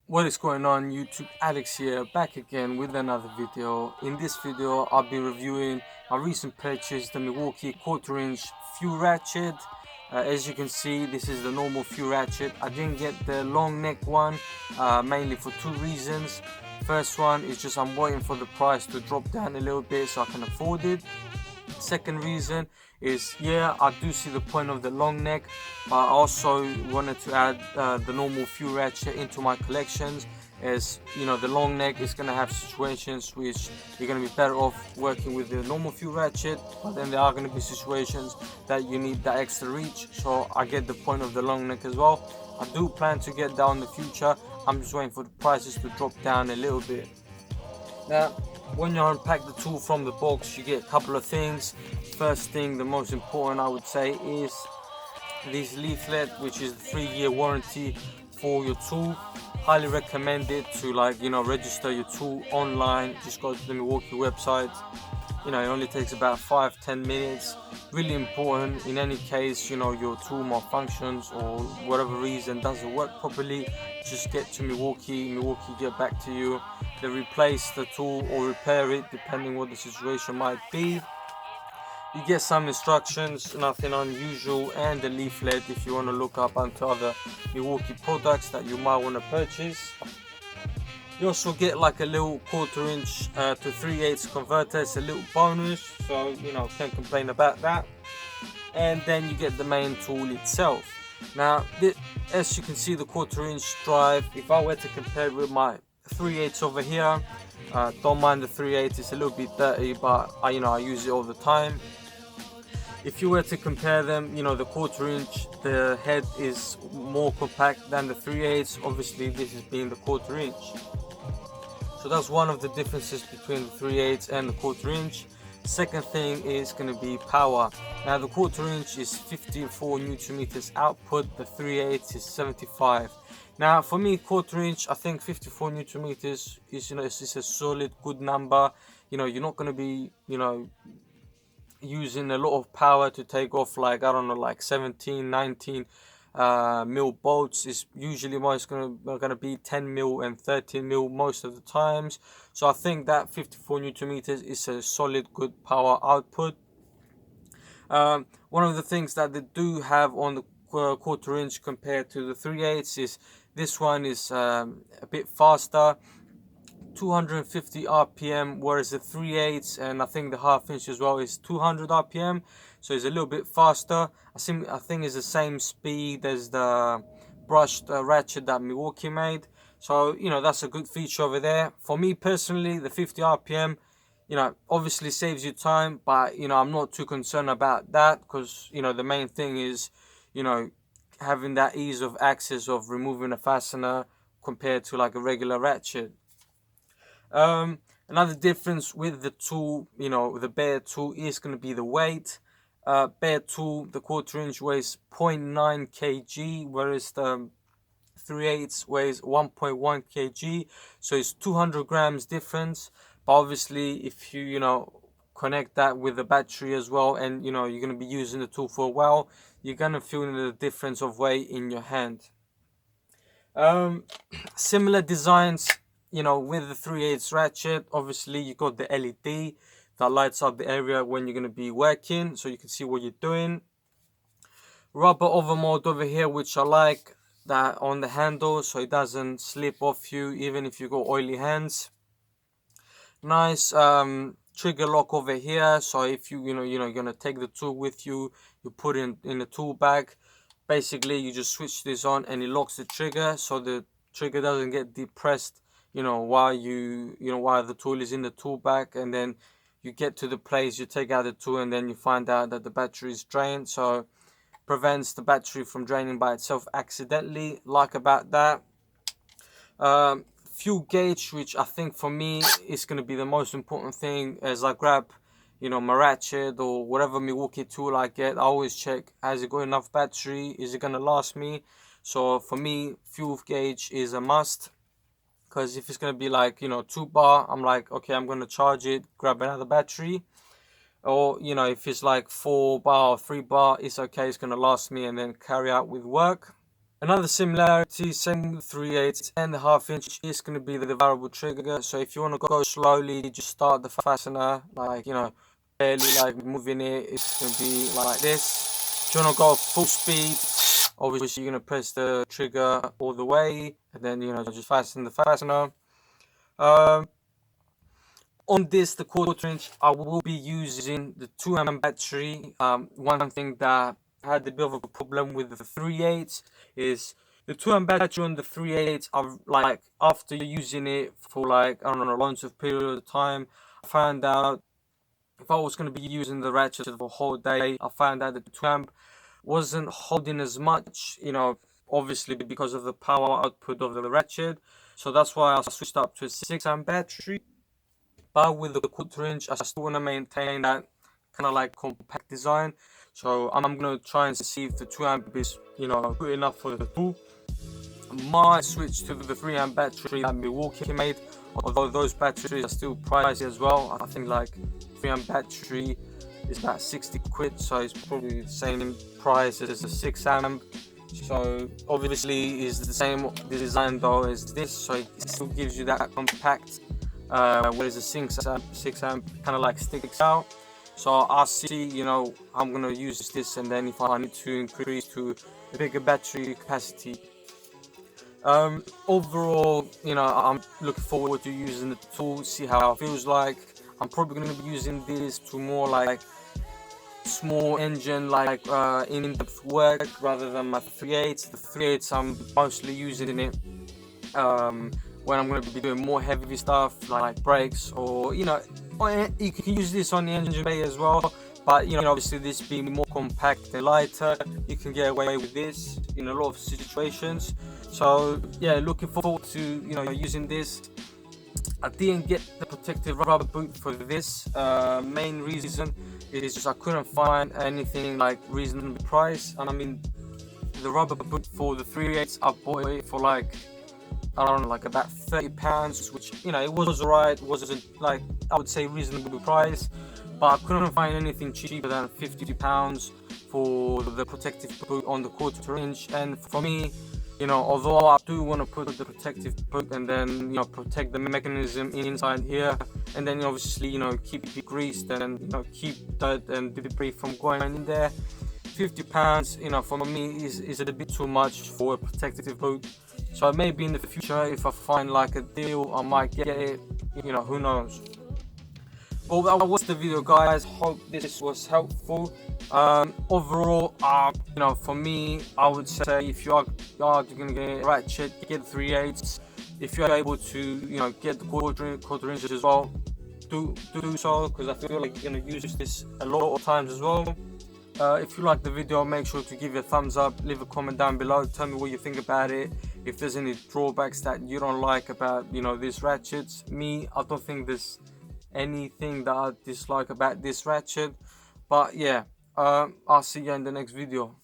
What is going on YouTube? Alex here, back again with another video. In this video I'll be reviewing my recent purchase, the Milwaukee quarter-inch Fuel Ratchet. As you can see, this is the normal Fuel Ratchet. I didn't get the long neck one, mainly for two reasons. First one is just I'm waiting for the price to drop down a little bit so I can afford it. Second reason is, yeah, I do see the point of the long neck, but I also wanted to add the normal Fuel Ratchet into my collections, as you know the long neck is going to have situations which you're going to be better off working with the normal Fuel Ratchet, but then there are going to be situations that you need that extra reach, so I get the point of the long neck as well. I do plan to get that in the future. I'm just waiting for the prices to drop down a little bit. Now, when you unpack the tool from the box, you get a couple of things. First thing, the most important I would say, is this leaflet, which is the 3-year warranty for your tool. Highly recommend it to register your tool online. Just go to the Milwaukee website. It only takes about 5-10 minutes. Really important. In any case, your tool malfunctions or whatever reason doesn't work properly, just get to Milwaukee get back to you. They replace the tool or repair it depending what the situation might be. You get some instructions, nothing unusual, and the leaflet if you want to look up onto other Milwaukee products that you might want to purchase. You also get like a little quarter-inch to 3/8 converter. It's a little bonus, so can't complain about that. And then you get the main tool itself. Now, as you can see, the quarter-inch drive, if I were to compare it with my 3/8 over here, don't mind the 3/8, it's a little bit dirty, but I use it all the time. If you were to compare them, the quarter-inch, the head is more compact than the 3/8. Obviously, this is being the quarter-inch. So that's one of the differences between the 3/8 and the quarter-inch. Second thing is going to be power. Now the quarter-inch is 54 Newton meters output, the 3/8 is 75. Now for me, quarter-inch, I think 54 Newton meters is is a solid, good number. You're not going to be using a lot of power to take off, like I don't know, like 17, 19 mil bolts. Is usually most gonna be 10 mil and 13 mil most of the times. So I think that 54 Newton meters is a solid, good power output. One of the things that they do have on the quarter-inch compared to the 3/8 is this one is a bit faster, 250 RPM, whereas the 3/8 and I think the half-inch as well is 200 RPM, so it's a little bit faster. I think it's the same speed as the brushed ratchet that Milwaukee made, so that's a good feature over there. For me personally, the 50 RPM obviously saves you time, but I'm not too concerned about that, because the main thing is having that ease of access of removing a fastener compared to like a regular ratchet. Another difference with the tool, the bare tool, is going to be the weight. Bare tool, the quarter-inch weighs 0.9 kg, whereas the 3/8 weighs 1.1 kg, so it's 200 grams difference. But obviously, if you connect that with the battery as well, and you're going to be using the tool for a while, you're going to feel the difference of weight in your hand. Similar designs, with the 3/8 ratchet. Obviously you got the LED that lights up the area when you're going to be working, so you can see what you're doing. Rubber overmold over here, which I like, that on the handle, so it doesn't slip off you even if you got oily hands. Nice trigger lock over here, so if you're gonna take the tool with you, you put it in the tool bag. Basically you just switch this on and it locks the trigger, so the trigger doesn't get depressed while while the tool is in the tool bag, and then you get to the place, you take out the tool, and then you find out that the battery is drained, so prevents the battery from draining by itself accidentally. Like about that. Fuel gauge, which I think for me is going to be the most important thing as I grab my ratchet or whatever Milwaukee tool I get. I always check, has it got enough battery, is it going to last me? So for me, fuel gauge is a must, because if it's going to be like 2 bar, I'm like, okay, I'm going to charge it, grab another battery. Or if it's like 4 bar or 3 bar, it's okay, it's going to last me, and then carry out with work. Another similarity, same with 3/8 and the half-inch, is going to be the variable trigger. So if you want to go slowly, just start the fastener, like, you know, barely like moving it. It's going to be like this. If you want to go full speed, obviously you're going to press the trigger all the way, and then, you know, just fasten the fastener. On this, the 1/4 inch, I will be using the 2 amp battery. One thing that I had a bit of a problem with the 3/8 is the 2 amp battery on the 3/8. I've, like, after using it for, like, I don't know, lots of period of time, I found out if I was going to be using the ratchet for the whole day, I found out that the 2 amp wasn't holding as much, you know, obviously because of the power output of the ratchet. So that's why I switched up to a 6 amp battery. But with the 1/4 inch, I still want to maintain that kind of like compact design. So I'm going to try and see if the 2 amp is, you know, good enough for the tool. I might switch to the 3 amp battery that Milwaukee made, although those batteries are still pricey as well. I think like 3 amp battery is about 60 quid, so it's probably the same price as a 6 amp. So obviously it's the same design though as this, so it still gives you that compact, whereas the 6 amp kind of like sticks out. So I'll see, you know, I'm gonna use this, and then if I need to increase to a bigger battery capacity. Overall, you know, I'm looking forward to using the tool, see how it feels like. I'm probably going to be using this to more like small engine, like in-depth work, rather than my 3/8. The 3/8 I'm mostly using it when I'm going to be doing more heavy stuff like brakes, or, you know, you can use this on the engine bay as well. But, you know, obviously this being more compact and lighter, you can get away with this in a lot of situations. So yeah, looking forward to, you know, using this. I didn't get the protective rubber boot for this. Main reason is just I couldn't find anything like reasonably priced. And I mean, the rubber boot for the 3/8, I bought it for like, I don't know, like about £30, which, you know, it was alright. Wasn't like, I would say, reasonably priced, but I couldn't find anything cheaper than £50 for the protective boot on the 1/4 inch. And for me, you know, although I do want to put the protective boot and then, you know, protect the mechanism inside here, and then obviously, you know, keep it greased and, you know, keep dirt and debris from going in there, £50, you know, for me is a bit too much for a protective boot. So maybe in the future, if I find like a deal, I might get it, you know, who knows. Well, that was the video, guys. Hope this was helpful. Overall, you know, for me, I would say if you are gonna get a ratchet, get 3/8. If you're able to, you know, get the 1/4 inch as well, do so, because I feel like you're gonna use this a lot of times as well. If you like the video, make sure to give it a thumbs up, leave a comment down below, tell me what you think about it, if there's any drawbacks that you don't like about, you know, these ratchets. Me, I don't think there's anything that I dislike about this ratchet, but yeah, I'll see you in the next video.